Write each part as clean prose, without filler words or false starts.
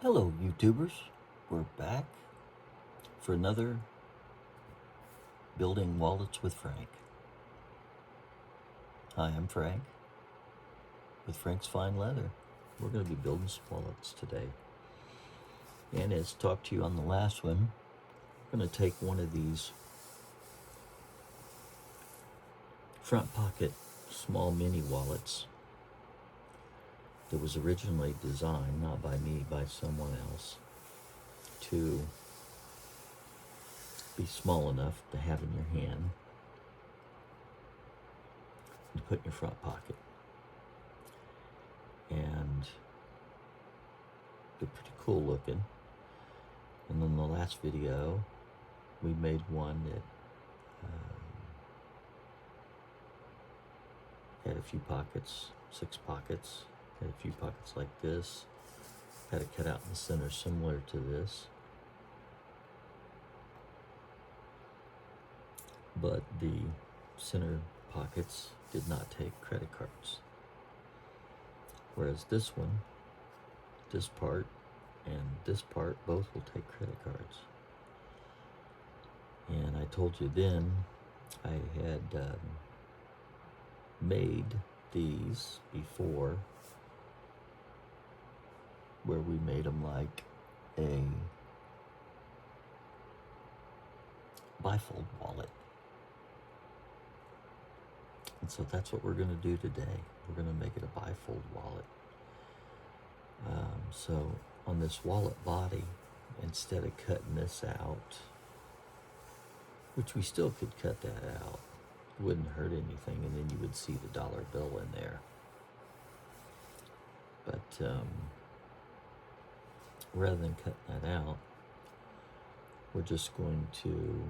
Hello, YouTubers. We're back for another Building Wallets with Frank. Hi, I'm Frank with Frank's Fine Leather. We're going to be building some wallets today. And as talked to you on the last one, I'm going to take one of these front pocket small mini wallets that was originally designed, not by me, by someone else, to be small enough to have in your hand and put in your front pocket. And they're pretty cool looking. And then the last video, we made one that had a few pockets, 6 pockets, had a few pockets like this, had it cut out in the center similar to this. But the center pockets did not take credit cards. Whereas this one, this part, and this part both will take credit cards. And I told you then I had made these before, where we made them like a bifold wallet. And so that's what we're going to do today. We're going to make it a bifold wallet. So on this wallet body, instead of cutting this out, which we still could cut that out, it wouldn't hurt anything, and then you would see the dollar bill in there. But rather than cutting that out, we're just going to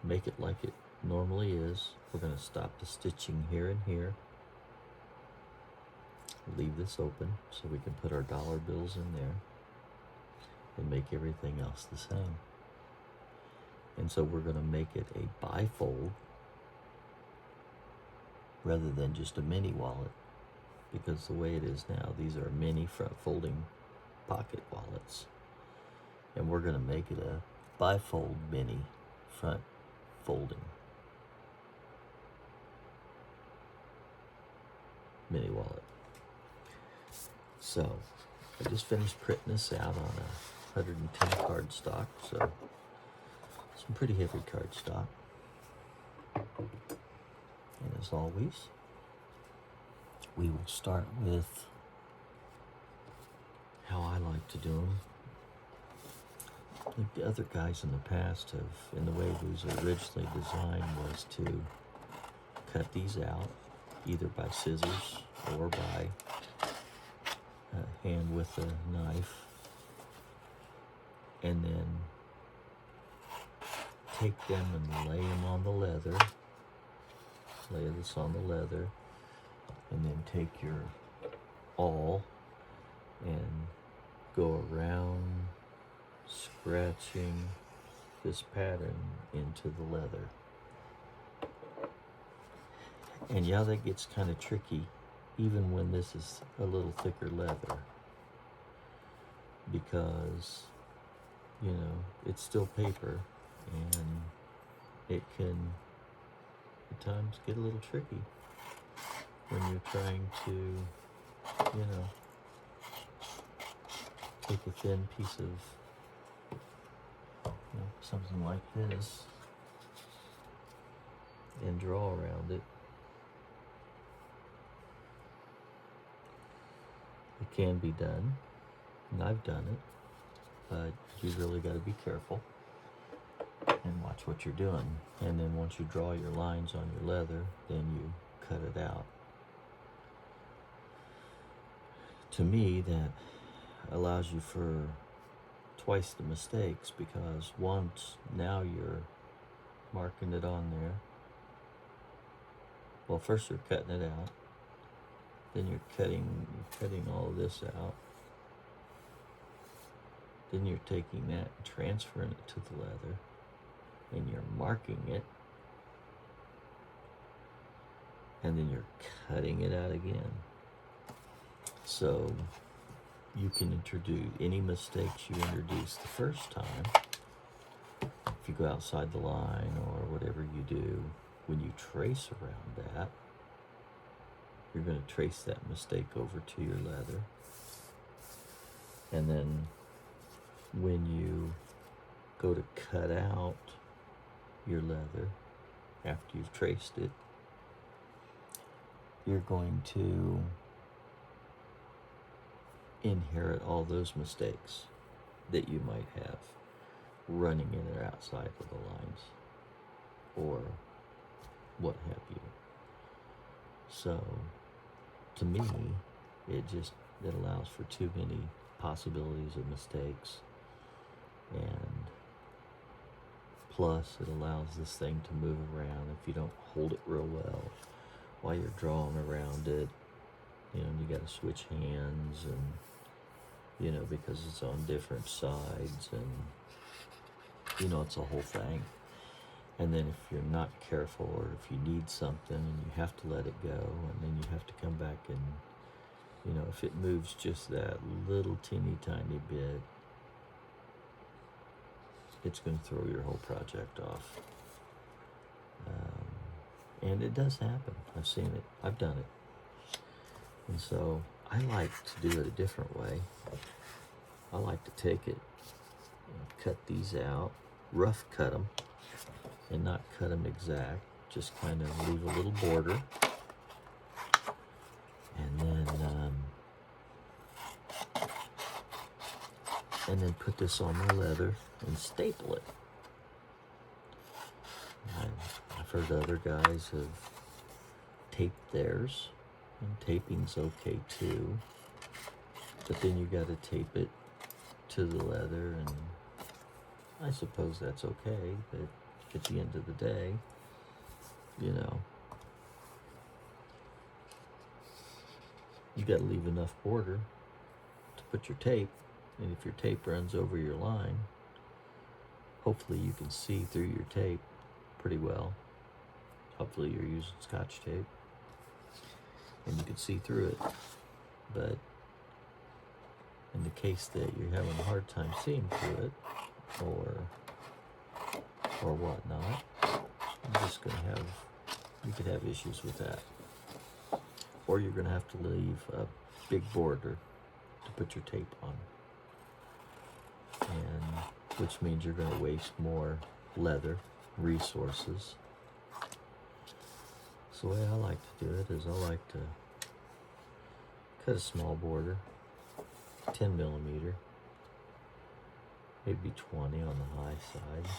make it like it normally is. We're going to stop the stitching here and here. Leave this open so we can put our dollar bills in there and make everything else the same. And so we're going to make it a bifold rather than just a mini wallet, because the way it is now, these are mini front folding pocket wallets. And we're going to make it a bifold mini front folding mini wallet. So I just finished printing this out on a 110 cardstock, so some pretty heavy cardstock. And as always, we will start with how I like to do them. I think the other guys in the past have, in the way these were originally designed, was to cut these out either by scissors or by hand with a knife, and then take them and lay them on the leather, lay this on the leather, and then take your awl and go around scratching this pattern into the leather. And yeah, that gets kind of tricky even when this is a little thicker leather, because, you know, it's still paper and it can at times get a little tricky when you're trying to, you know, take a thin piece of, you know, something like this and draw around it. It can be done, and I've done it, but you really got to be careful and watch what you're doing. And then once you draw your lines on your leather, then you cut it out. To me, that allows you for twice the mistakes, because once, now you're marking it on there. Well, first you're cutting it out, then you're cutting all of this out, then you're taking that and transferring it to the leather, and you're marking it, and then you're cutting it out again. So you can introduce any mistakes you introduce the first time. If you go outside the line or whatever you do, when you trace around that, you're going to trace that mistake over to your leather. And then when you go to cut out your leather after you've traced it, you're going to inherit all those mistakes that you might have running in or outside of the lines or what have you. So to me, it allows for too many possibilities of mistakes, and plus it allows this thing to move around if you don't hold it real well while you're drawing around it. You know, you got to switch hands, and you know, because it's on different sides, and you know, it's a whole thing. And then if you're not careful, or if you need something and you have to let it go, and then you have to come back and, you know, if it moves just that little teeny tiny bit, it's going to throw your whole project off. And it does happen. I've seen it. I've done it. And so I like to do it a different way. I like to take it, cut these out, rough cut them, and not cut them exact. Just kind of leave a little border. And then put this on my leather and staple it. I've heard other guys have taped theirs, and taping's okay too. But then you got to tape it to the leather, and I suppose that's okay. But at the end of the day, you know, you got to leave enough border to put your tape. And if your tape runs over your line, hopefully you can see through your tape pretty well. Hopefully you're using Scotch tape and you can see through it. But in the case that you're having a hard time seeing through it, or whatnot, you could have issues with that. Or you're gonna have to leave a big border to put your tape on. And which means you're going to waste more leather resources. So the way I like to do it is I like to cut a small border, 10 millimeter, maybe 20 on the high side.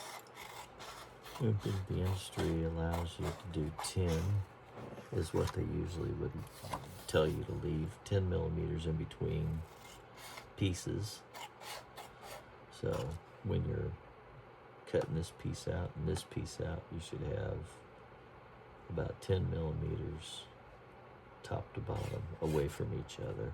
I think the industry allows you to do 10 is what they usually would tell you to leave 10 millimeters in between pieces. So when you're cutting this piece out and this piece out, you should have about 10 millimeters top to bottom away from each other.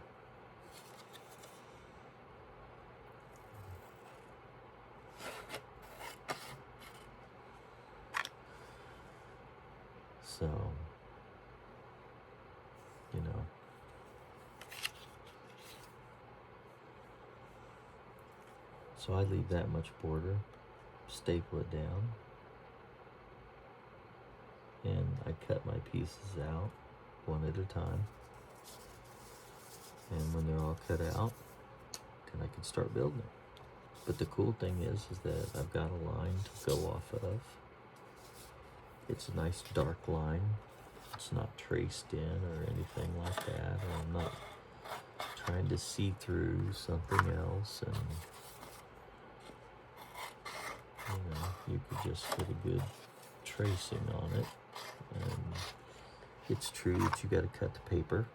So, you know, so I leave that much border, staple it down, and I cut my pieces out one at a time. And when they're all cut out, then I can start building it. But the cool thing is that I've got a line to go off of. It's a nice dark line. It's not traced in or anything like that. Or I'm not trying to see through something else, and you know, you could just get a good tracing on it. And it's true that you got to cut the paper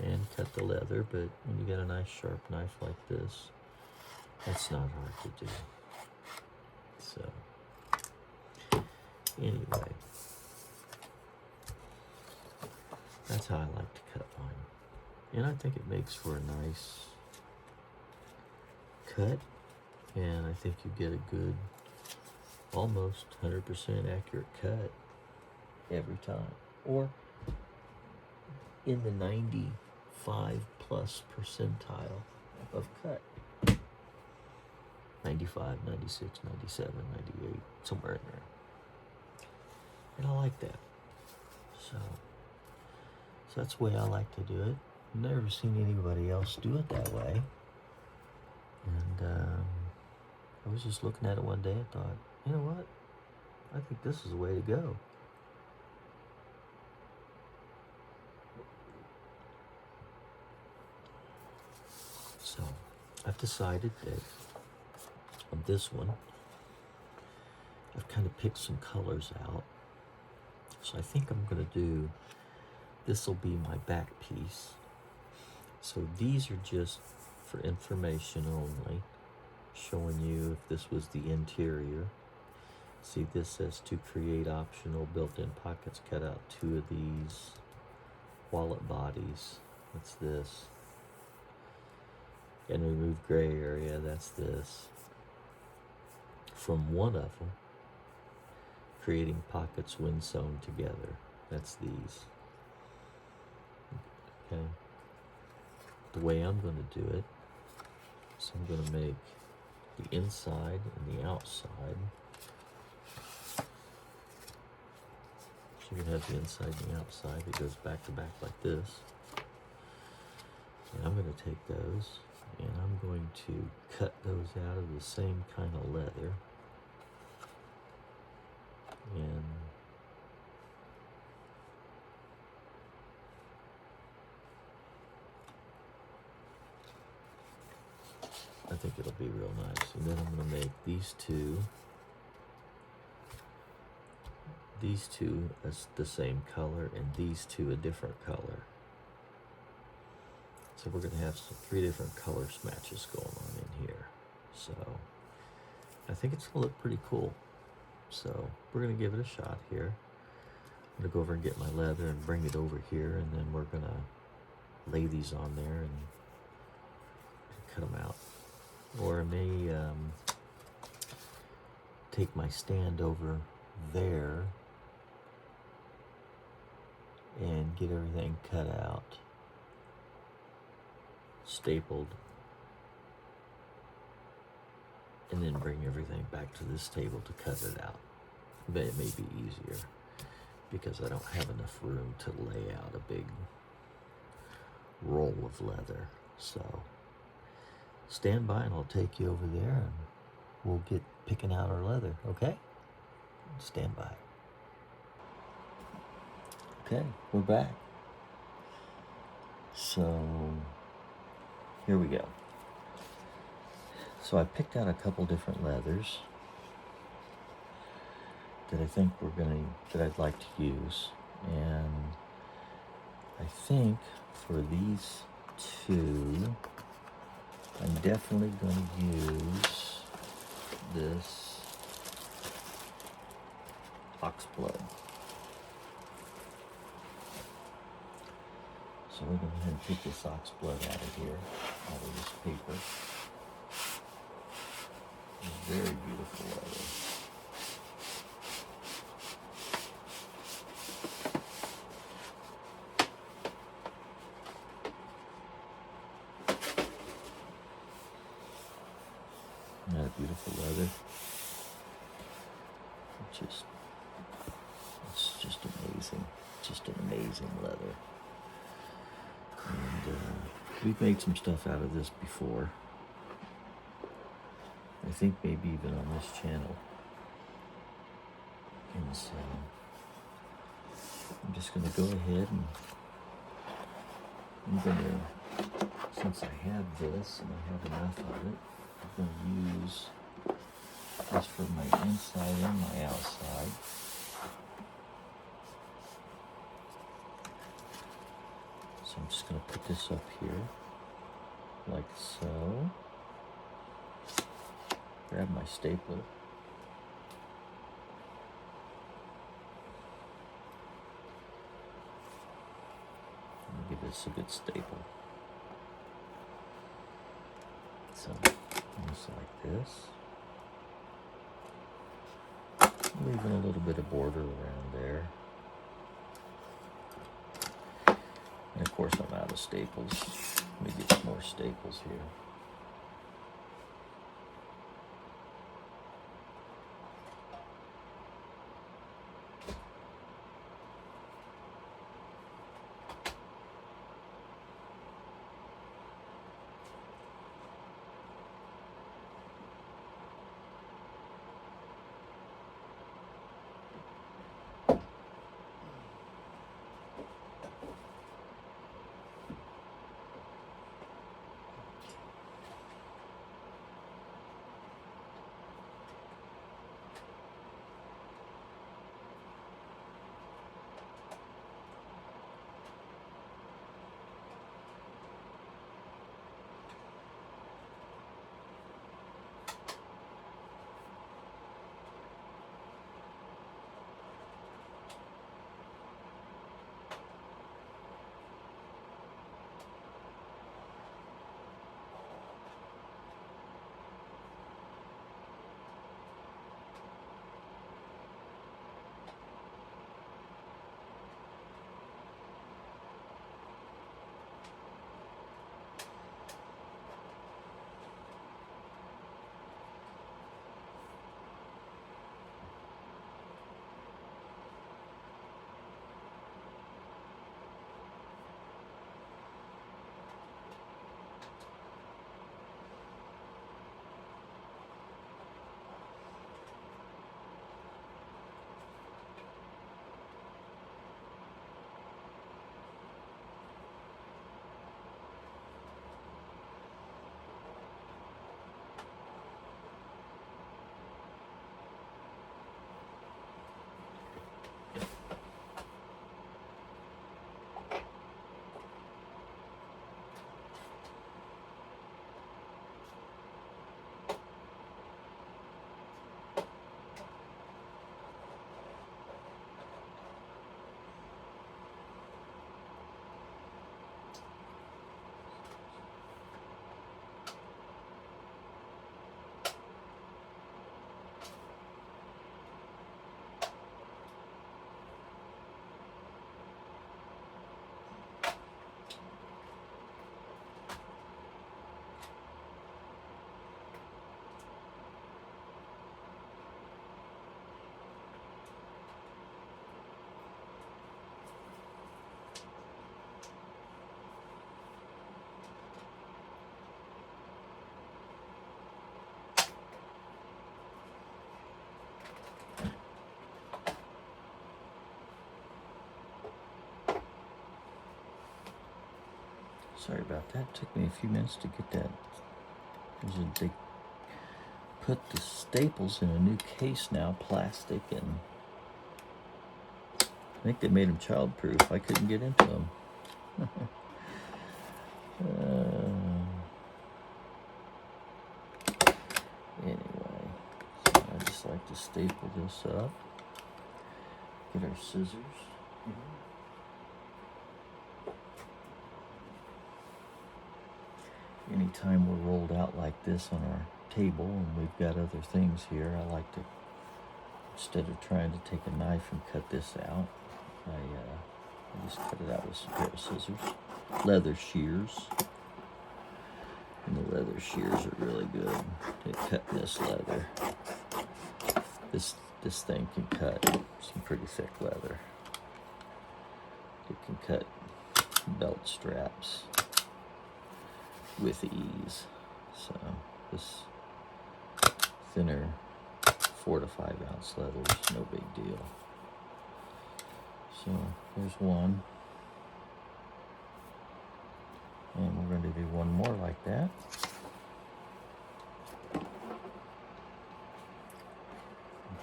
and cut the leather, but when you got a nice sharp knife like this, that's not hard to do. So anyway, that's how I like to cut mine. And I think it makes for a nice cut, and I think you get a good, almost 100% accurate cut every time. Or in the 95 plus percentile of cut. 95, 96, 97, 98, somewhere in there. And I like that. So that's the way I like to do it. Never seen anybody else do it that way. And I was just looking at it one day and thought, you know what? I think this is the way to go. So I've decided that on this one, I've kind of picked some colors out. So I think I'm going to do, this will be my back piece. So these are just for information only, showing you if this was the interior. See, this says to create optional built-in pockets, cut out 2 of these wallet bodies. That's this. And remove gray area, that's this. From one of them, creating pockets when sewn together, that's these. Okay. The way I'm going to do it is I'm going to make the inside and the outside. So you can have the inside and the outside. It goes back to back like this. And I'm going to take those and I'm going to cut those out of the same kind of leather. And I think it'll be real nice. And then I'm going to make these two as the same color and these two a different color. So we're going to have 3 different color matches going on in here. So I think it's going to look pretty cool. So we're going to give it a shot here. I'm going to go over and get my leather and bring it over here, and then we're going to lay these on there and cut them out. Or I may take my stand over there and get everything cut out, stapled, and then bring everything back to this table to cut it out. But it may be easier because I don't have enough room to lay out a big roll of leather. So stand by and I'll take you over there and we'll get picking out our leather, okay? Stand by. Okay, we're back. So here we go. So I picked out a couple different leathers that I think that I'd like to use. And I think for these 2, I'm definitely going to use this oxblood. So we're going to go ahead and take this oxblood out of here, out of this paper. Very beautiful leather. Isn't that a beautiful leather? It's just amazing. Just an amazing leather. And we've made some stuff out of this before. I think maybe even on this channel. And so I'm just going to go ahead and I'm going to, since I have this and I have enough of it, I'm going to use this for my inside and my outside. So I'm just going to put this up here, like so. Grab my stapler. And give this a good staple. So, just like this. Leaving a little bit of border around there. And of course I'm out of staples. Let me get some more staples here. Sorry about that. Took me a few minutes to get that. They put the staples in a new case now, plastic, and I think they made them childproof. I couldn't get into them. Anyway, so I just like to staple this up. Get our scissors. Anytime we're rolled out like this on our table and we've got other things here, I like to, instead of trying to take a knife and cut this out, I just cut it out with some pair of scissors. Leather shears. And the leather shears are really good at cutting this leather. This thing can cut some pretty thick leather. It can cut belt straps with ease. So this thinner 4 to 5 ounce leather is no big deal. So there's one. And we're going to do one more like that. I'll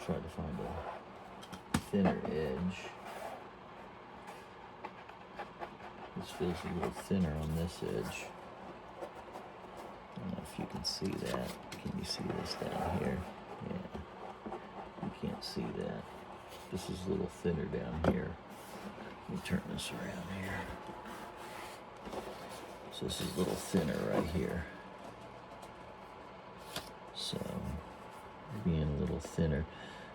try to find a thinner edge. This feels a little thinner on this edge. I don't know if you can see that. Can you see this down here? Yeah. You can't see that. This is a little thinner down here. Let me turn this around here. So this is a little thinner right here. So being a little thinner.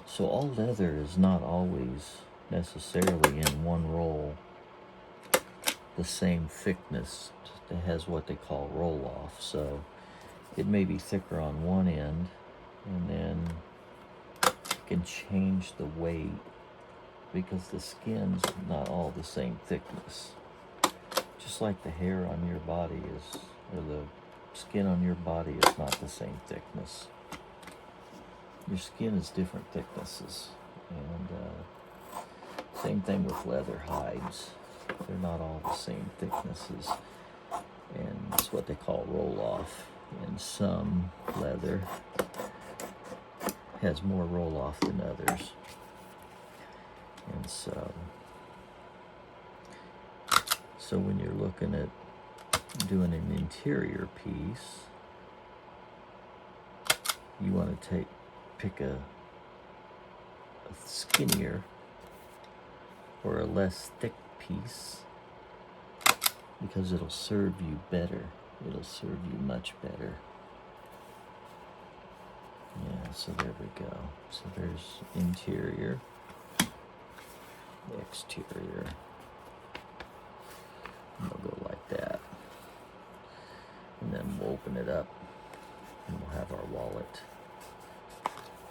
So all leather is not always necessarily in one roll the same thickness. It has what they call roll off. So it may be thicker on one end, and then you can change the weight because the skin's not all the same thickness. Just like the hair on your body is, or the skin on your body is not the same thickness. Your skin is different thicknesses. And same thing with leather hides. They're not all the same thicknesses. And it's what they call roll-off. And some leather has more roll-off than others. And so when you're looking at doing an interior piece, you want to pick a skinnier or a less thick piece because it'll serve you better. It'll serve you much better. Yeah, so there we go. So there's interior, exterior. And we'll go like that. And then we'll open it up and we'll have our wallet.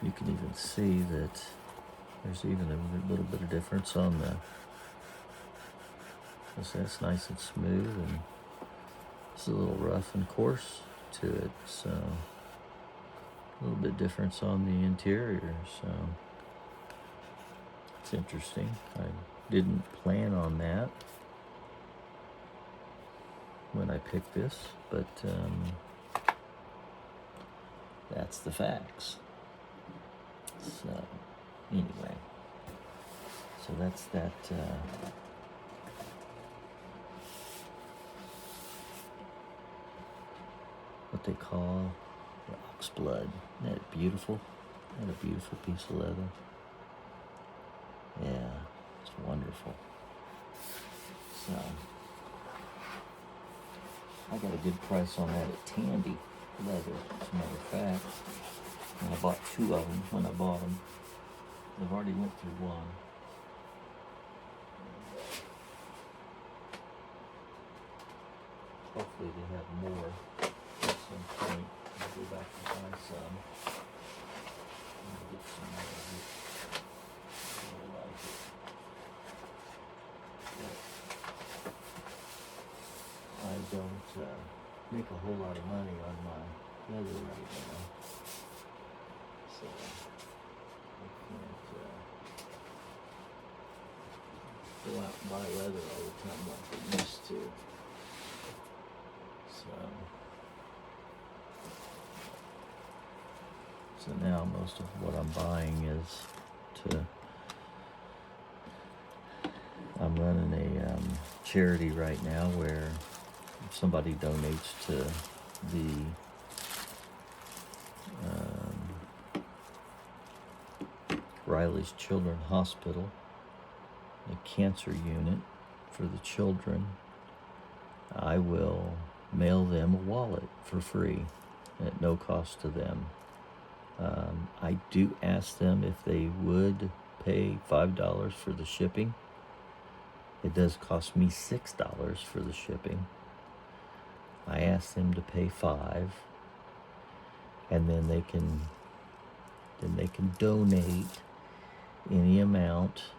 You can even see that there's even a little bit of difference on the, that's nice and smooth, and it's a little rough and coarse to it. So a little bit difference on the interior. So it's interesting. I didn't plan on that when I picked this, but that's the facts. So anyway, so that's that what they call the ox blood. Isn't that beautiful? Isn't that a beautiful piece of leather? Yeah, it's wonderful. So I got a good price on that at Tandy Leather, as a matter of fact. And I bought 2 of them when I bought them. I've already went through one. Hopefully they have more at some point. I'll go back and buy some. And get some more of it. I really like it. But I don't make a whole lot of money on my leather right now. So I can't go out and buy leather all the time like I used to. So now most of what I'm buying is I'm running a charity right now where if somebody donates to the Riley's Children's Hospital, a cancer unit for the children, I will mail them a wallet for free at no cost to them. I do ask them if they would pay $5 for the shipping. It does cost me $6 for the shipping. I ask them to pay $5, and then they can donate any amount,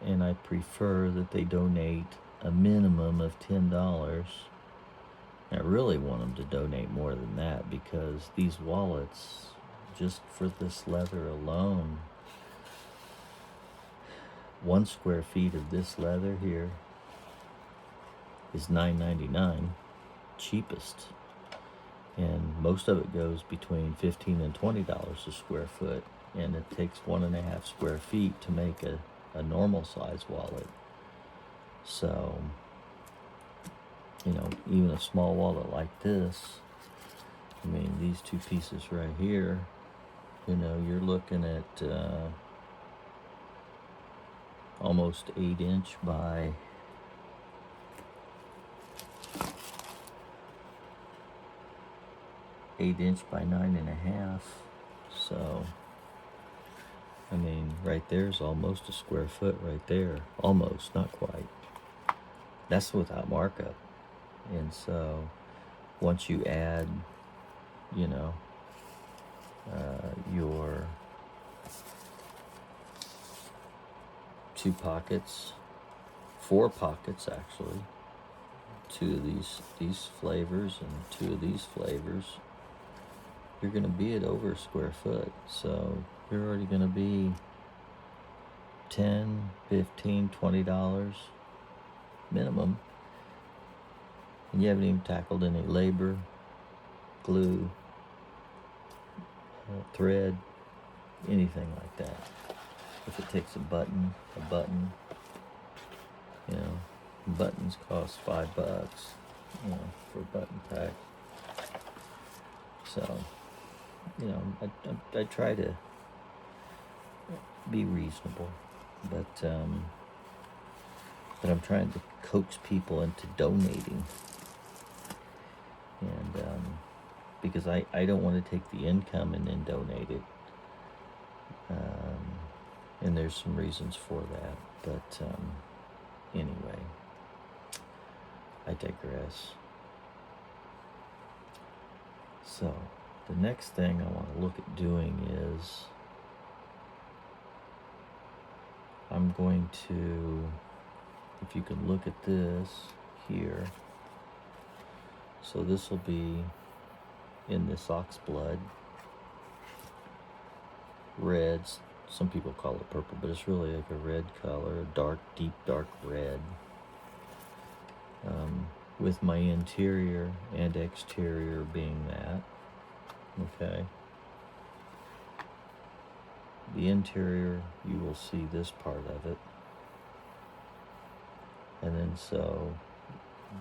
and I prefer that they donate a minimum of $10. I really want them to donate more than that, because these wallets, just for this leather alone, 1 square feet of this leather here is $9.99, cheapest, and most of it goes between $15 and $20 a square foot, and it takes 1.5 square feet to make a normal size wallet. So, you know, even a small wallet like this, I mean, these two pieces right here, you know, you're looking at almost 8-inch by 9.5. So, I mean, right there's almost a square foot right there. Almost, not quite. That's without markup. And so, once you add, you know, your 2 pockets, 4 pockets actually, 2 of these flavors and 2 of these flavors, you're going to be at over a square foot. So you're already going to be $10, $15, $20 minimum, and you haven't even tackled any labor, glue, thread, anything like that. If it takes a button, you know, buttons cost $5, you know, for a button pack. So, you know, I try to be reasonable, but I'm trying to coax people into donating, and because I don't want to take the income and then donate it, and there's some reasons for that, but anyway, I digress. So the next thing I want to look at doing is I'm going to, if you can look at this here, so this will be in this ox blood, reds. Some people call it purple, but it's really like a red color, deep dark red, with my interior and exterior being that. Okay. The interior, you will see this part of it, and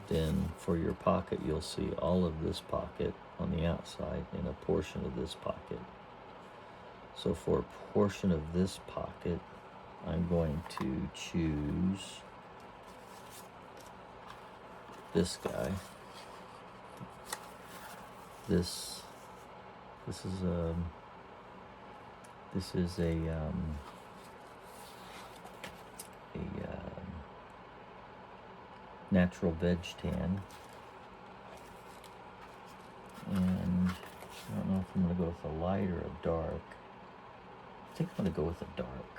then for your pocket, you'll see all of this pocket on the outside and a portion of this pocket. So for a portion of this pocket, I'm going to choose this guy. This is a natural veg tan, and I don't know if I'm going to go with a light or a dark. I think I'm going to go with a dark.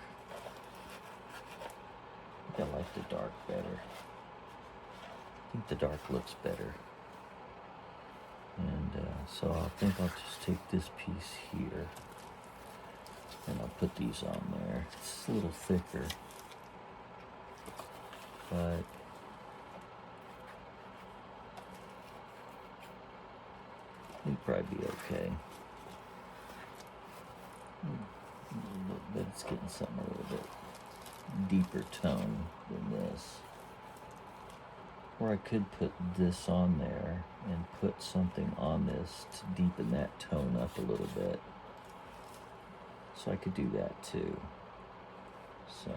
I think I like the dark better. I think the dark looks better. And so I think I'll just take this piece here, and I'll put these on there. It's a little thicker, but It'd probably be okay. But it's getting something a little bit deeper tone than this. Or I could put this on there and put something on this to deepen that tone up a little bit. So I could do that too. So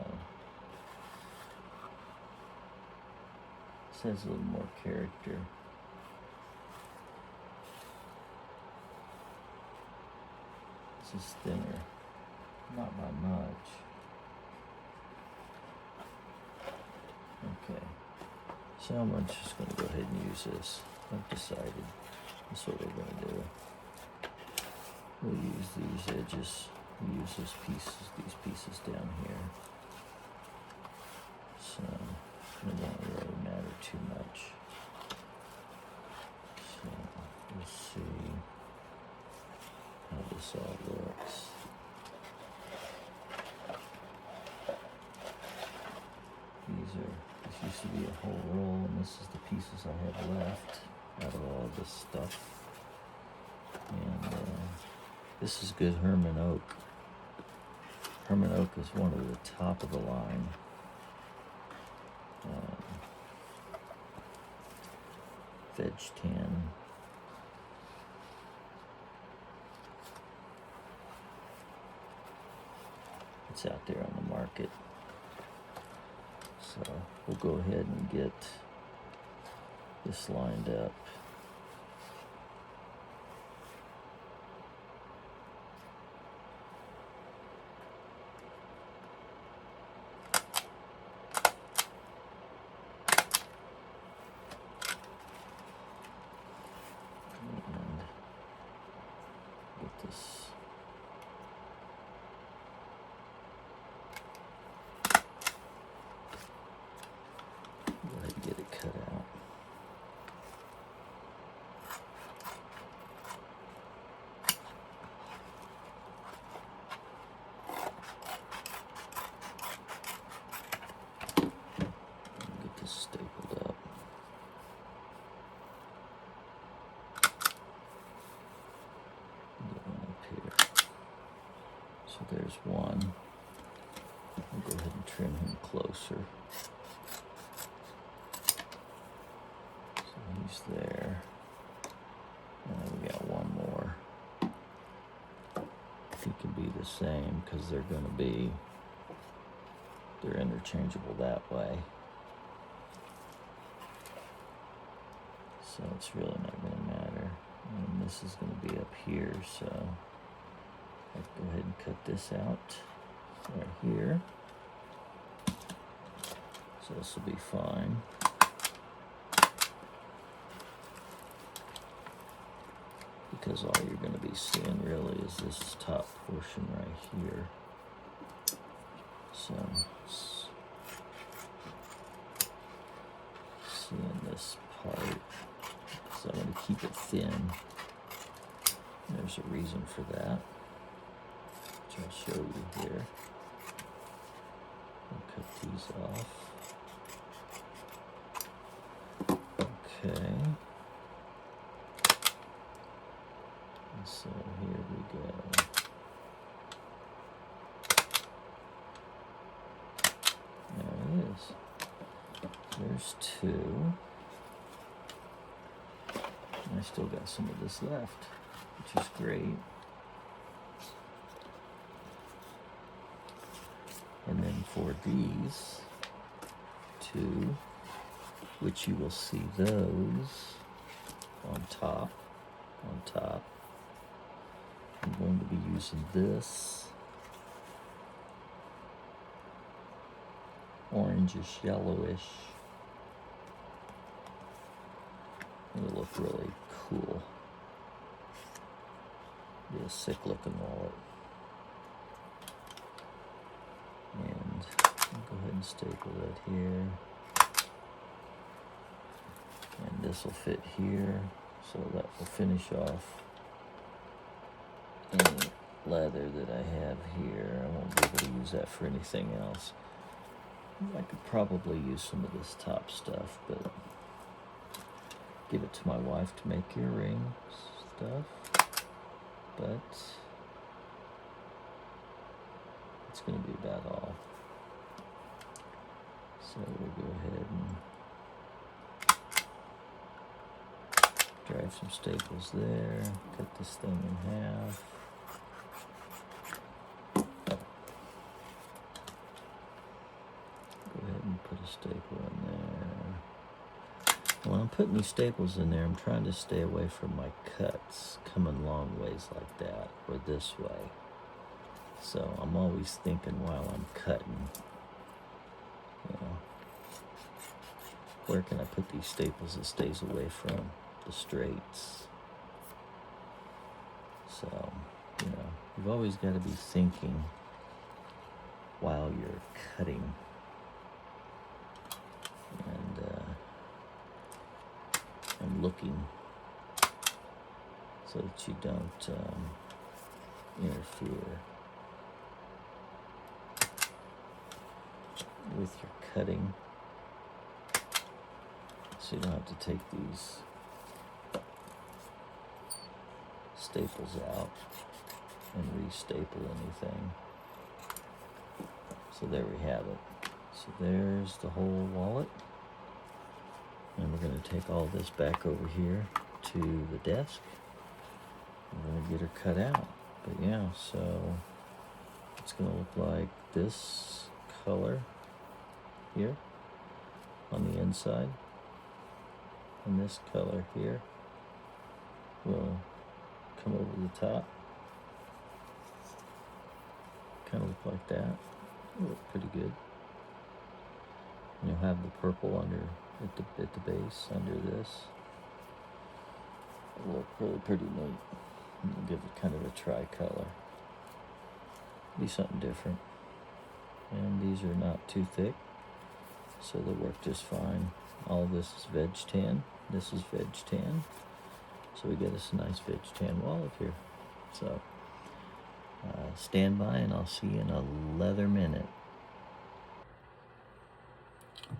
this has a little more character. This is thinner, not by much. Okay, so I'm just going to go ahead and use this. I've decided that's what we're going to do. We'll use these edges. We'll use these pieces down here. So it won't really matter too much. So we'll see how this all looks. This used to be a whole roll, and this is the pieces I have left out of all this stuff. And this is good Herman oak. Herman oak is one of the top of the line. Veg tan. It's out there on the market. So we'll go ahead and get this lined up. And get this. Go ahead and get it cut out. Get this stapled up. Get one up here. So there's one. I'll go ahead and trim him closer. He's there. And then we got one more. He can be the same because they're interchangeable that way. So it's really not going to matter. And this is going to be up here, so I'll go ahead and cut this out right here. So this will be fine. Because all you're going to be seeing really is this top portion right here. So, seeing this part, so I'm going to keep it thin. There's a reason for that, which I'll show you here. I'll cut these off. Okay. So here we go. There it is. There's two. And I still got some of this left, which is great. And then for these two, which you will see those on top. I'm going to be using this orangish, yellowish. It'll look really cool. Be a sick looking wallet. And I'll go ahead and staple that here. And this will fit here, so that will finish off any leather that I have here. I won't be able to use that for anything else. I could probably use some of this top stuff, but give it to my wife to make earrings. stuff, but it's going to be about all. So we'll go ahead and drive some staples there, cut this thing in half. Go ahead and put a staple in there. When I'm putting these staples in there, I'm trying to stay away from my cuts coming long ways like that, or this way. So I'm always thinking while I'm cutting, you know, where can I put these staples that stays away from the straights? So, you know, you've always got to be thinking while you're cutting. And looking so that you don't interfere with your cutting, so you don't have to take these staples out and re-staple anything. So there we have it. So there's the whole wallet. And we're going to take all this back over here to the desk. We're going to get her cut out. But yeah, so it's going to look like this color here on the inside. And this color here will come over the top. Kind of look like that. It'll look pretty good. And you'll have the purple under at the base under this. It'll look really pretty neat. And we'll give it kind of a tricolor. Be something different. And these are not too thick, so they'll work just fine. All this is veg tan. This is veg tan. So we get us a nice veg tan wallet here. So stand by and I'll see you in a leather minute.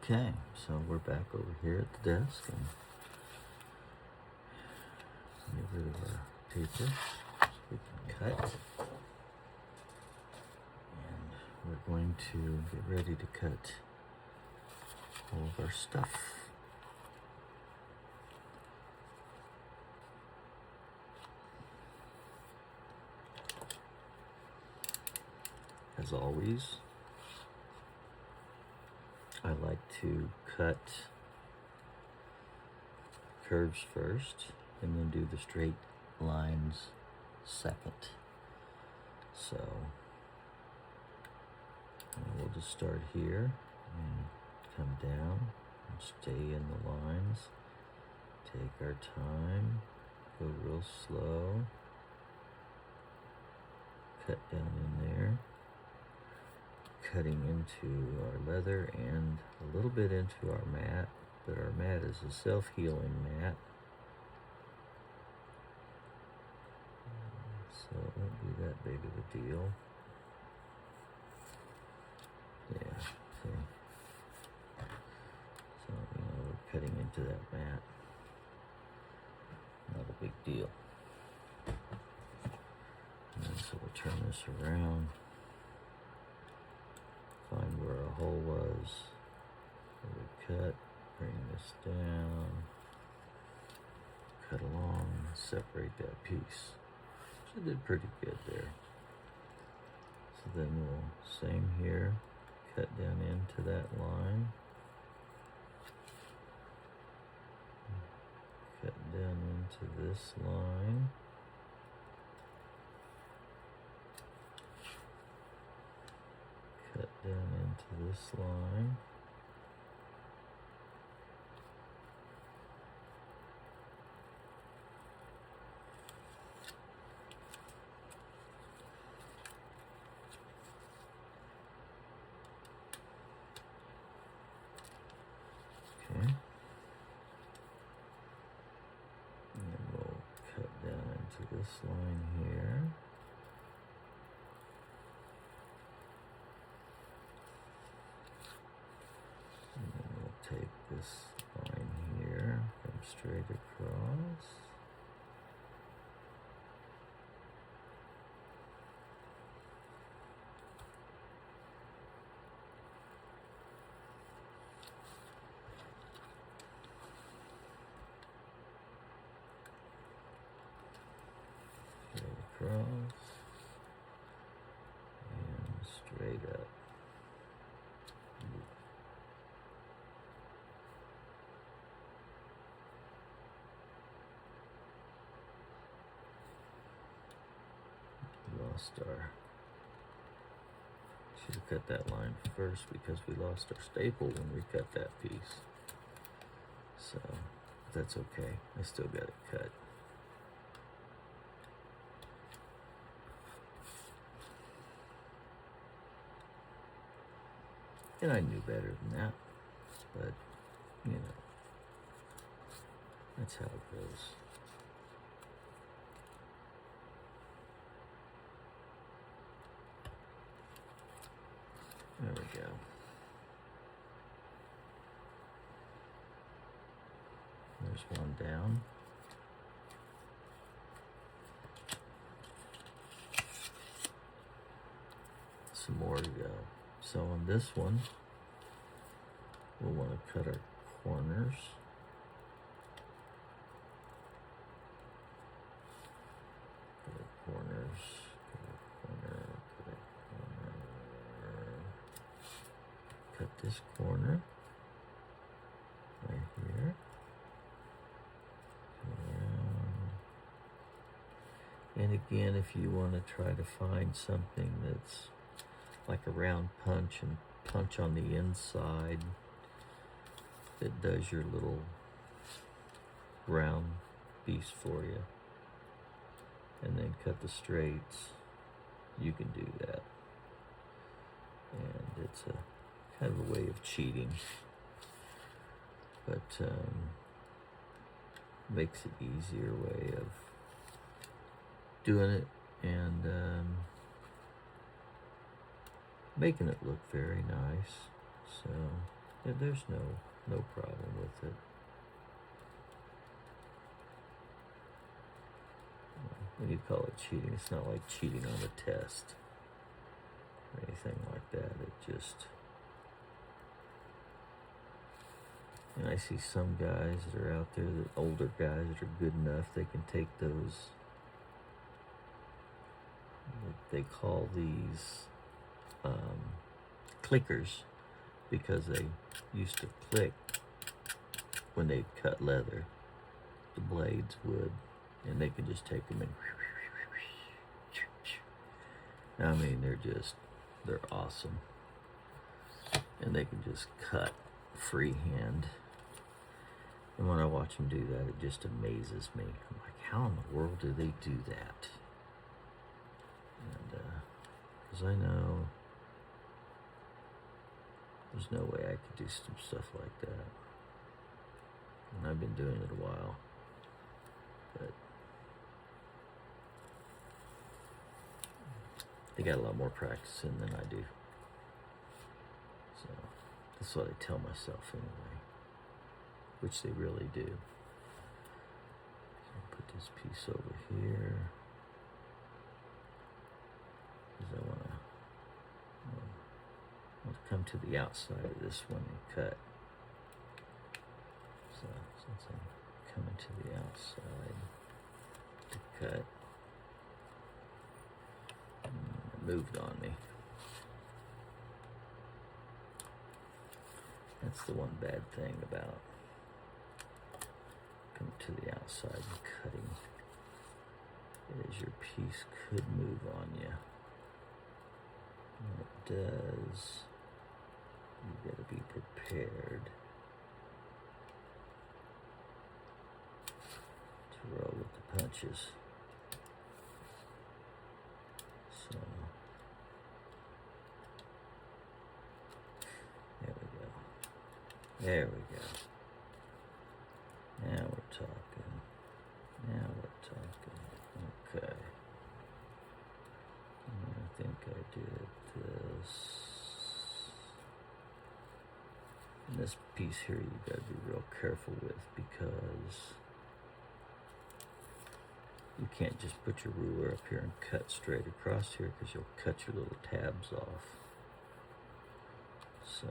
Okay, so we're back over here at the desk and get rid of our paper so we can cut. And we're going to get ready to cut all of our stuff. As always, I like to cut curves first and then do the straight lines second. So we'll just start here and come down and stay in the lines. Take our time, go real slow, cut down in there. Cutting into our leather and a little bit into our mat, but our mat is a self-healing mat, so it won't be that big of a deal. Yeah, see? So, you know, we're cutting into that mat. Not a big deal. And so we'll turn this around. Find where our hole was, where we cut, bring this down, cut along, separate that piece. So I did pretty good there. So then we'll, same here, cut down into that line, cut down into this line. Cut down into this line. Okay. And then we'll cut down into this line here. Take this line here, come straight across, across and straight up. Lost our, should have cut that line first because we lost our staple when we cut that piece. So that's okay, I still got it cut. And I knew better than that, but you know, that's how it goes. There we go. There's one down. Some more to go. So on this one, we'll want to cut our corners. Cut our corners. Cut this corner right here. And again, if you want to try to find something that's like a round punch and punch on the inside that does your little round piece for you, and then cut the straights, you can do that. And it's a kind of a way of cheating, but makes it easier way of doing it and making it look very nice. So yeah, there's no problem with it. When you call it cheating, it's not like cheating on a test or anything like that. It just, and I see some guys that are out there, that older guys that are good enough, they can take those, they call these clickers, because they used to click when they cut leather, the blades would, and they can just take them and I mean, they're awesome, and they can just cut freehand. And when I watch them do that, it just amazes me. I'm like, how in the world do they do that? And because I know there's no way I could do some stuff like that. And I've been doing it a while, but they got a lot more practice in than I do. So that's what I tell myself anyway, which they really do. So put this piece over here, because I want to come to the outside of this one and cut. So since I'm coming to the outside to cut, it moved on me. That's the one bad thing about coming to the outside and cutting, is your piece could move on you. When it does, you gotta be prepared to roll with the punches. So there we go. There we go. Now we're talking. Now we're talking. Okay. I think I did this. And this piece here you gotta be real careful with, because you can't just put your ruler up here and cut straight across here, because you'll cut your little tabs off. So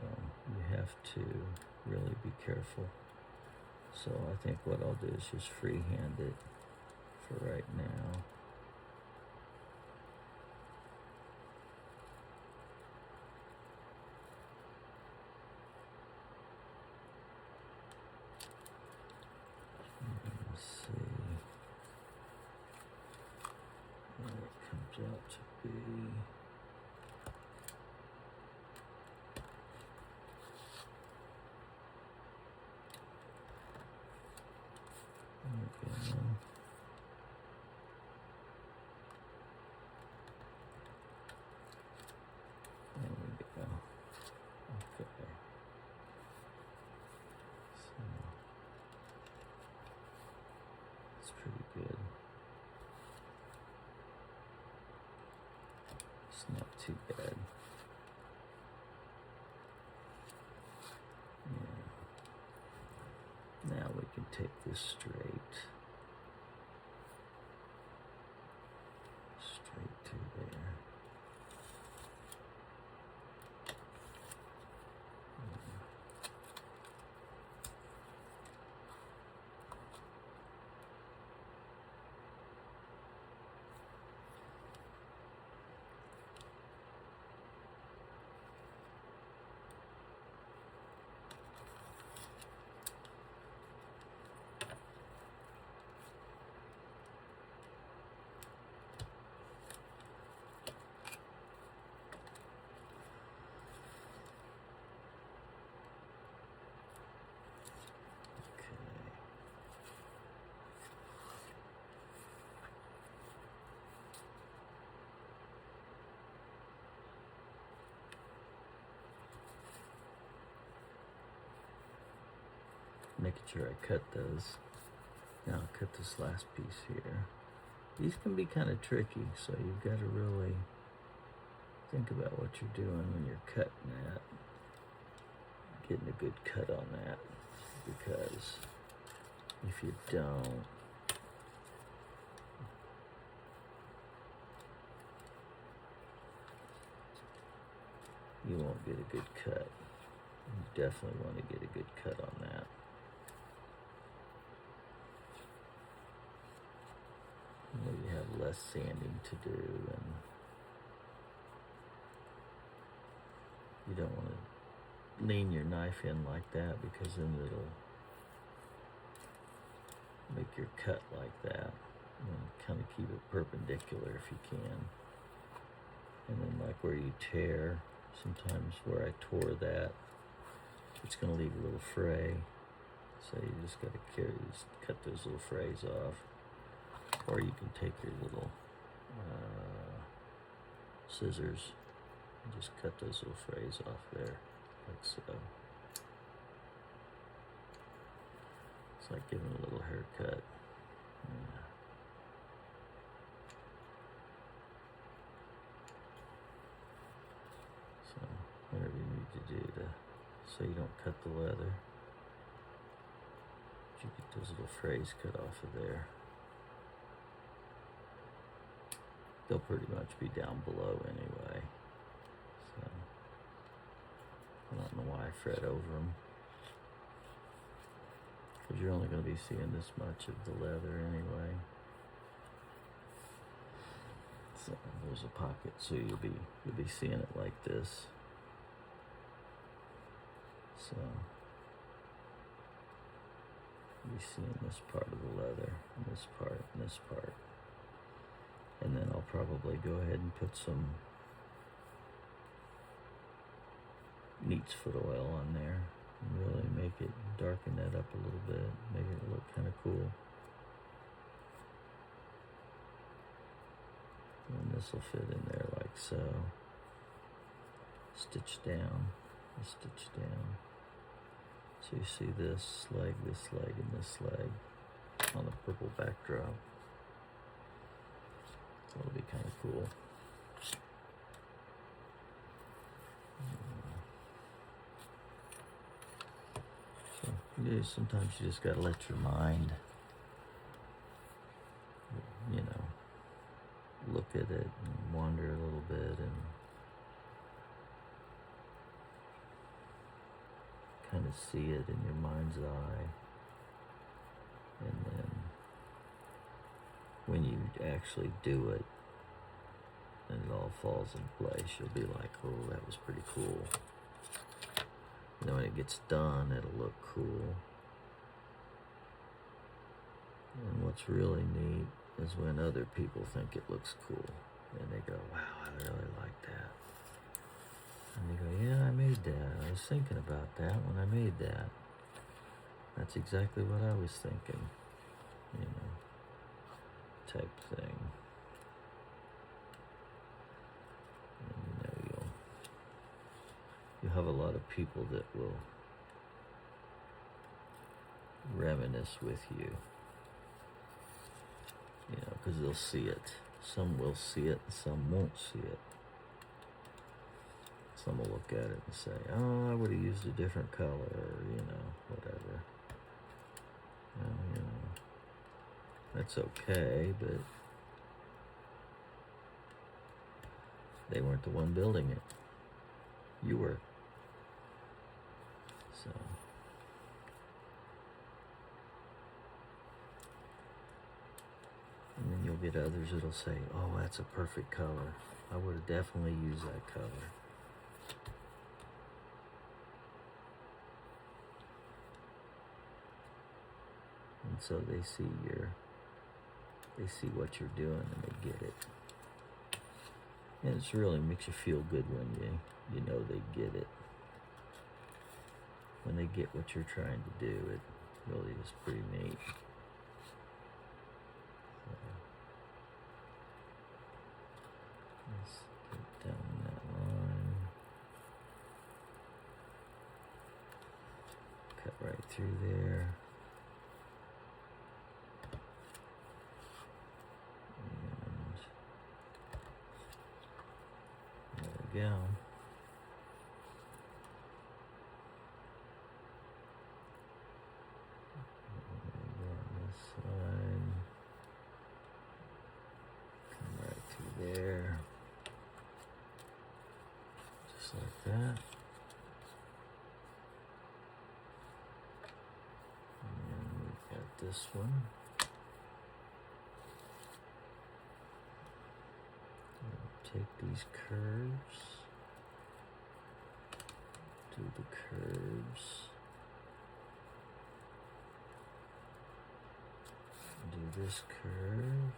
you have to really be careful. So I think what I'll do is just freehand it for right now. out to be. Again. There we go. Okay. So it's pretty good. It's not too bad. Yeah. Now we can take this straight to there. Making sure I cut those. Now I'll cut this last piece here. These can be kind of tricky, so you've got to really think about what you're doing when you're cutting that. Getting a good cut on that, because if you don't, you won't get a good cut. You definitely want to get a good cut on that. You have less sanding to do, and you don't want to lean your knife in like that, because then it'll make your cut like that. Kind of keep it perpendicular if you can. And then like where you tear, sometimes where I tore that, it's going to leave a little fray. So you just got to cut those little frays off. Or you can take your little scissors and just cut those little frays off there, like so. It's like giving a little haircut. Yeah. So whatever you need to do so you don't cut the leather, you get those little frays cut off of there. They'll pretty much be down below anyway, so I don't know why I fret over them, because you're only going to be seeing this much of the leather anyway. So there's a pocket, so you'll be seeing it like this. So you'll be seeing this part of the leather, and this part, and this part. And then I'll probably go ahead and put some neat's foot oil on there and really make it, darken that up a little bit, make it look kind of cool. And this will fit in there like so. Stitch down, stitch down. So you see this leg, and this leg on a purple backdrop. That'll be kind of cool. So sometimes you just gotta let your mind, look at it and wander a little bit and kind of see it in your mind's eye. And then when you actually do it and it all falls in place, you'll be like, oh, that was pretty cool. And then when it gets done, it'll look cool. And what's really neat is when other people think it looks cool. And they go, wow, I really like that. And they go, yeah, I made that. I was thinking about that when I made that. That's exactly what I was thinking, you know, type thing. And, you know, you'll have a lot of people that will reminisce with you, you know, because they'll see it. Some will see it, and some won't see it. Some will look at it and say, oh, I would have used a different color, or, you know, whatever. Well, you know, that's okay, but they weren't the one building it. You were. So, and then you'll get others that'll say, oh, that's a perfect color. I would have definitely used that color. And so they see what you're doing, and they get it. And it's really makes you feel good when you know they get it. When they get what you're trying to do, it really is pretty neat. So, let's get down that line. Cut right through there. There we go. On this side. Come right through there. Just like that. And we've got this one. Take these curves, do the curves, do this curve,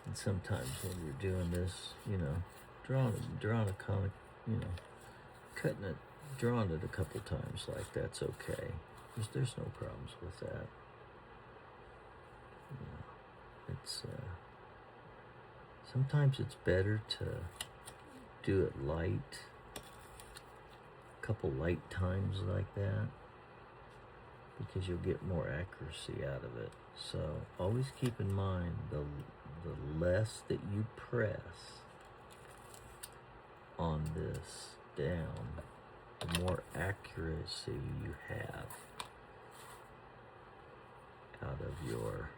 and sometimes when you're doing this, you know, drawing a comic, you know, cutting it, drawing it a couple times like that's okay. There's no problems with that. You know, it's sometimes it's better to do it light, a couple light times like that, because you'll get more accuracy out of it. So always keep in mind the less that you press on this down, the more accuracy you have out of your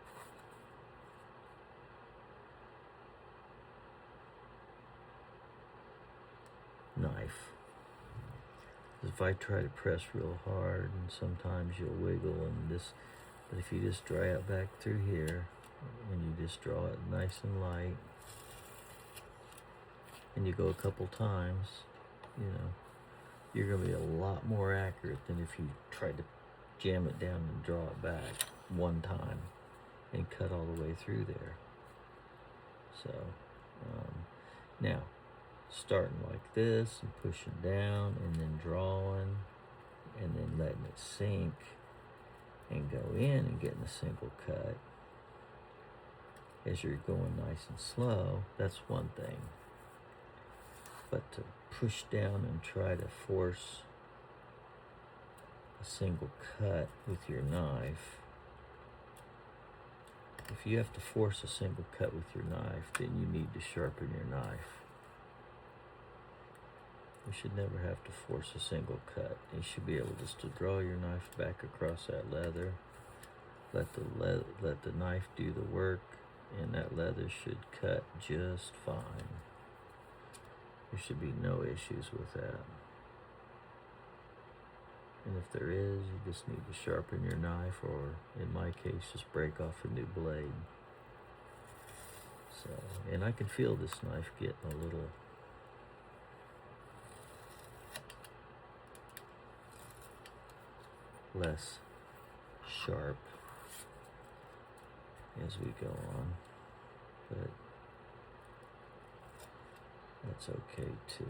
knife. If I try to press real hard, and sometimes you'll wiggle and this, but if you just dry it back through here, and you just draw it nice and light, and you go a couple times, you know, you're going to be a lot more accurate than if you tried to jam it down and draw it back one time and cut all the way through there. So, now, starting like this and pushing down and then drawing and then letting it sink and go in and getting a single cut as you're going nice and slow, that's one thing. But to push down and try to force a single cut with your knife, if you have to force a single cut with your knife, then you need to sharpen your knife. You should never have to force a single cut. You should be able just to draw your knife back across that leather, let the knife do the work, and that leather should cut just fine. There should be no issues with that. And if there is, you just need to sharpen your knife, or in my case, just break off a new blade. So, and I can feel this knife getting a little less sharp as we go on, but that's okay too.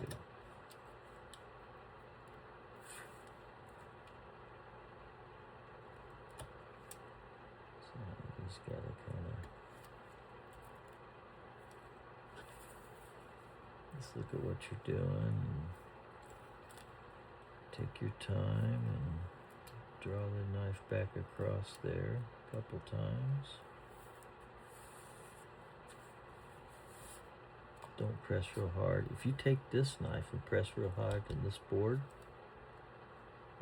So you just gotta kind of just look at what you're doing and take your time and draw the knife back across there a couple times. Don't press real hard. If you take this knife and press real hard on this board,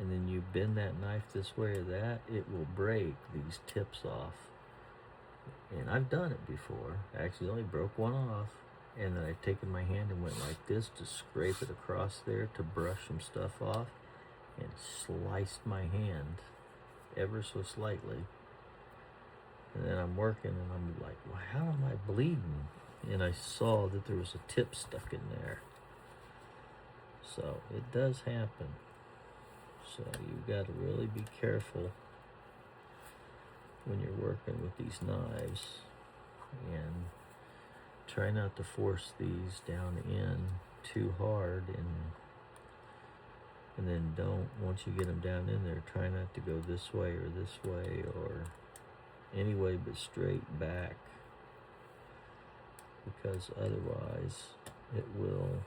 and then you bend that knife this way or that, it will break these tips off. And I've done it before. I accidentally broke one off, and then I've taken my hand and went like this to scrape it across there to brush some stuff off, and sliced my hand ever so slightly. And then I'm working and I'm like, well, how am I bleeding? And I saw that there was a tip stuck in there. So it does happen. So you've got to really be careful when you're working with these knives, and try not to force these down in too hard, and then don't, once you get them down in there, try not to go this way or any way but straight back, because otherwise it will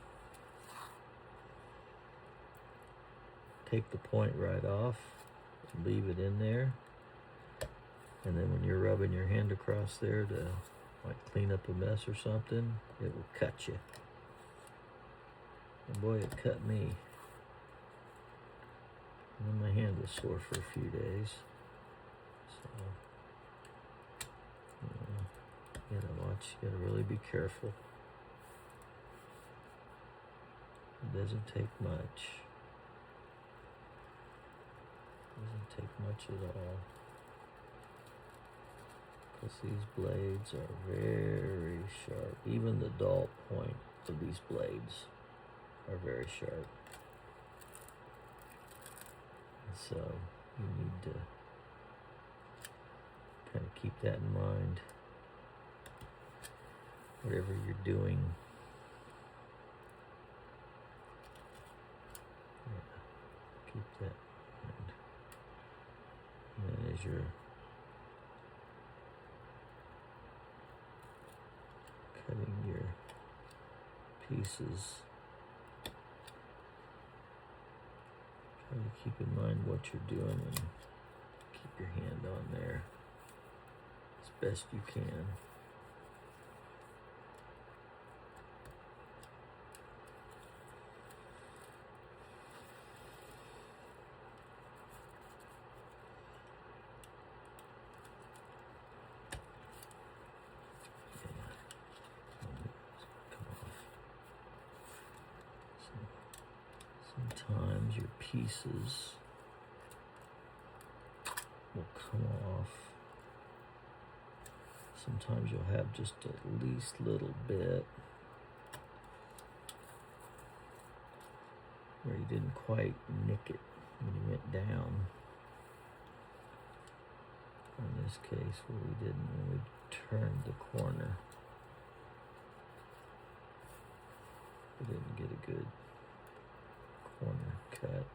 take the point right off and leave it in there, and then when you're rubbing your hand across there to like clean up a mess or something, it will cut you. And boy, it cut me. And then my hand was sore for a few days. So, you gotta watch, you gotta really be careful. It doesn't take much. It doesn't take much at all. Because these blades are very sharp. Even the dull point of these blades are very sharp. So you need to kind of keep that in mind. Whatever you're doing. Yeah, keep that in mind. And then as you're cutting your pieces, try to keep in mind what you're doing and keep your hand on there as best you can. Sometimes your pieces will come off. Sometimes you'll have just a least little bit where you didn't quite nick it when you went down. In this case, where we didn't, when we turned the corner, we didn't get a good corner cut.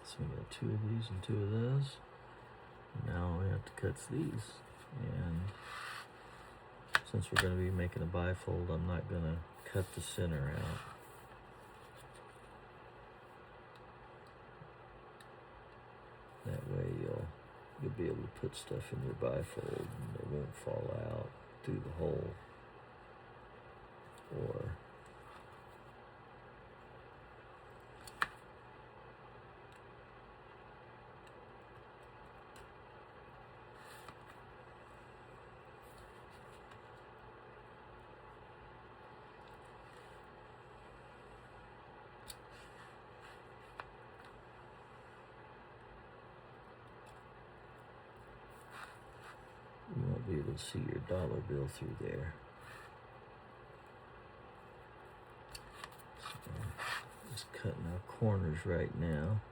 So we got 2 of these and 2 of those. Now we have to cut these, and since we're going to be making a bifold, I'm not going to cut the center out. you'll be able to put stuff in your bifold and it won't fall out through the hole. Or you won't be able to see your dollar bill through there. So, just cutting our corners right now.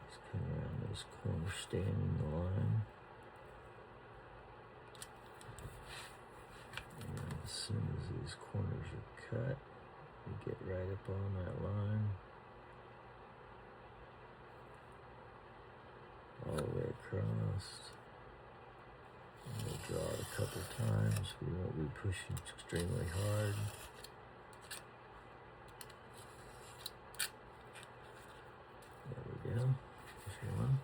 Just come around those corners, staying in the line. And as soon as these corners are cut, we get right up on that line. All the way across. And we'll draw it a couple times. We won't be pushing extremely hard. There we go. There's one.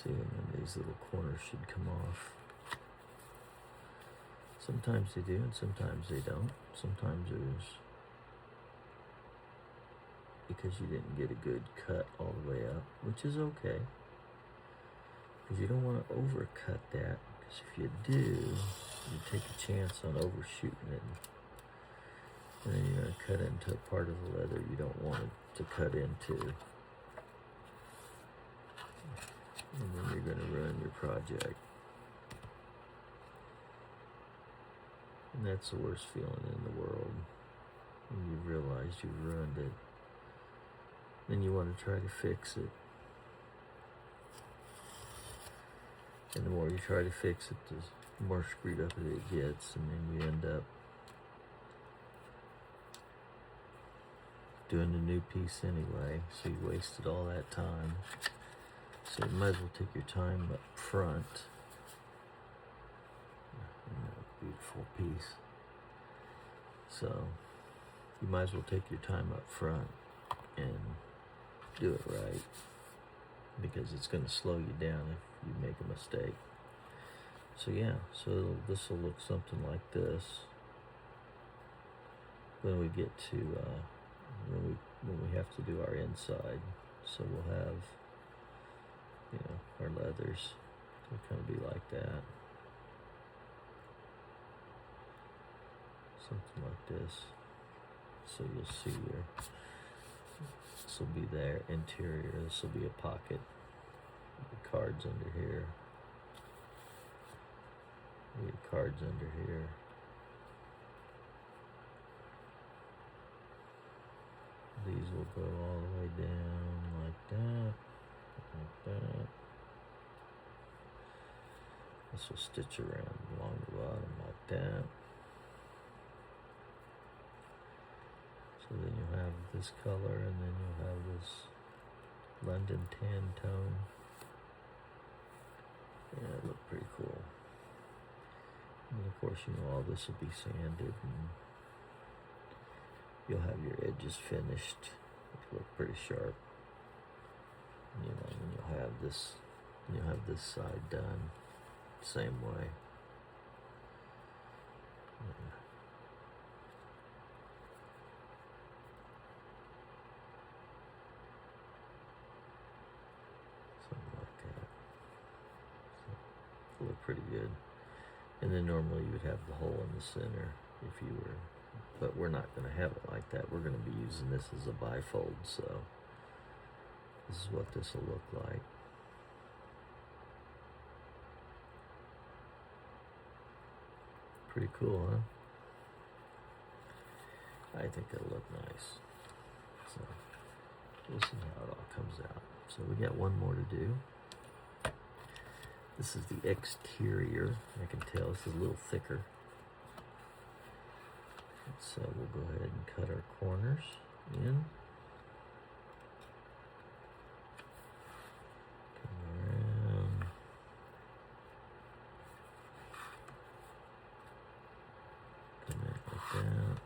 See, and then these little corners should come off. Sometimes they do, and sometimes they don't. Sometimes there's, because you didn't get a good cut all the way up, which is okay. Because you don't want to overcut that, because if you do, you take a chance on overshooting it. And then you're going to cut into a part of the leather you don't want it to cut into. And then you're going to ruin your project. And that's the worst feeling in the world. When you realize you've ruined it. Then you want to try to fix it. And the more you try to fix it, the more screwed up it gets. And then you end up doing a new piece anyway. So you wasted all that time. So you might as well take your time up front. Beautiful piece. So you might as well take your time up front and do it right, because it's going to slow you down if you make a mistake. So yeah, so this will look something like this when we get to when we have to do our inside. So we'll have, you know, our leathers will kind of be like that. Something like this. So you'll see your, this will be their interior. This will be a pocket. The cards under here. We have cards under here. These will go all the way down like that. Like that. This will stitch around along the bottom like that. So then you'll have this color, and then you'll have this London tan tone. Yeah, it looked pretty cool. And of course, you know, all this will be sanded, and you'll have your edges finished. It'll look pretty sharp. And, you know, and you'll have this side done same way. Yeah. Look pretty good. And then normally you would have the hole in the center if you were, but we're not going to have it like that. We're going to be using this as a bifold, so this is what this will look like. Pretty cool, huh? I think it'll look nice. So we'll see how it all comes out. So we got one more to do. This is the exterior. I can tell it's a little thicker. So we'll go ahead and cut our corners in. Come around. Come in like that.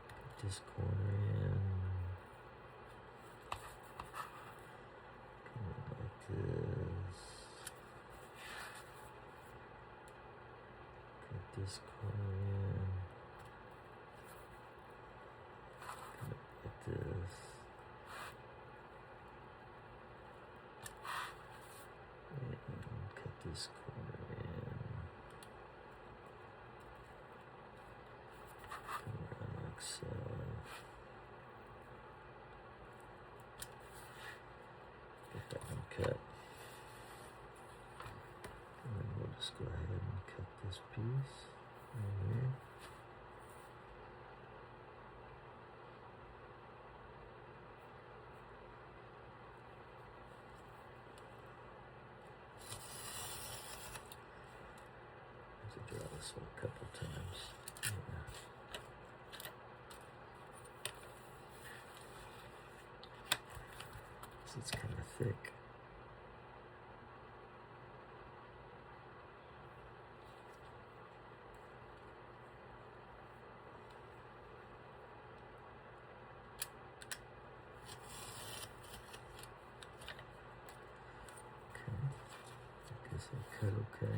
Put this corner in. Come in like this. Cut this corner in. Come in like this. And cut this corner in. Come around like so. Get that one cut. And then we'll just go ahead and cut this piece right here. To draw this one a couple times. Yeah. So it's kind of thick. Okay. I guess I cut okay.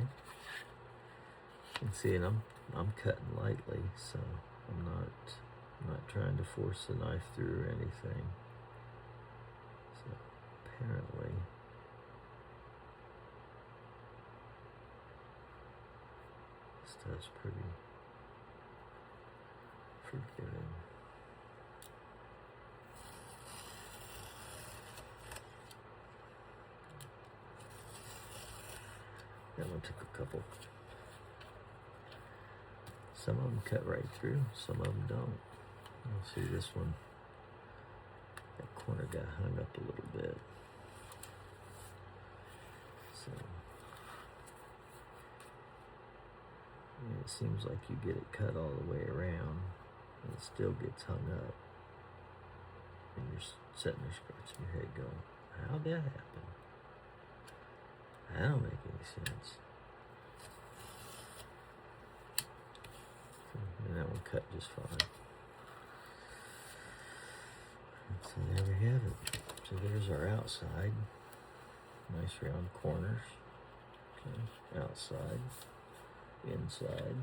You can see, and I'm cutting lightly, so I'm not trying to force the knife through or anything. So apparently this stuff's pretty forgiving. That one took a couple. Some of them cut right through, some of them don't. You'll see this one, that corner got hung up a little bit. So, yeah, it seems like you get it cut all the way around, and it still gets hung up. And you're sitting there scratching your head going, how'd that happen? That don't make any sense. And that one cut just fine. So there we have it. So there's our outside. Nice round corners. Okay, outside, inside.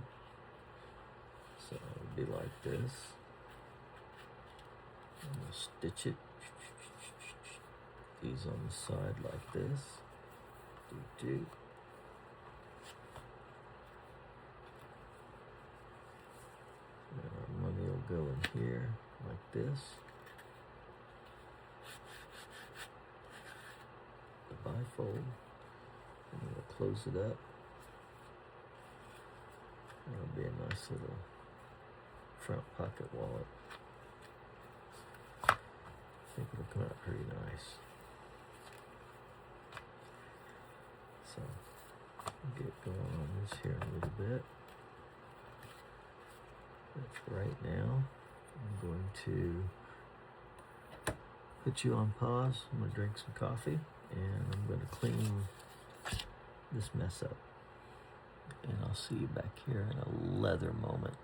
So it would be like this. And we'll stitch it. These on the side like this. Do. And our money will go in here like this. The bifold. And we'll close it up. That'll be a nice little front pocket wallet. I think it'll come out pretty nice. So I'll get going on this here a little bit. But for right now, I'm going to put you on pause. I'm going to drink some coffee, and I'm going to clean this mess up. And I'll see you back here in a leather moment.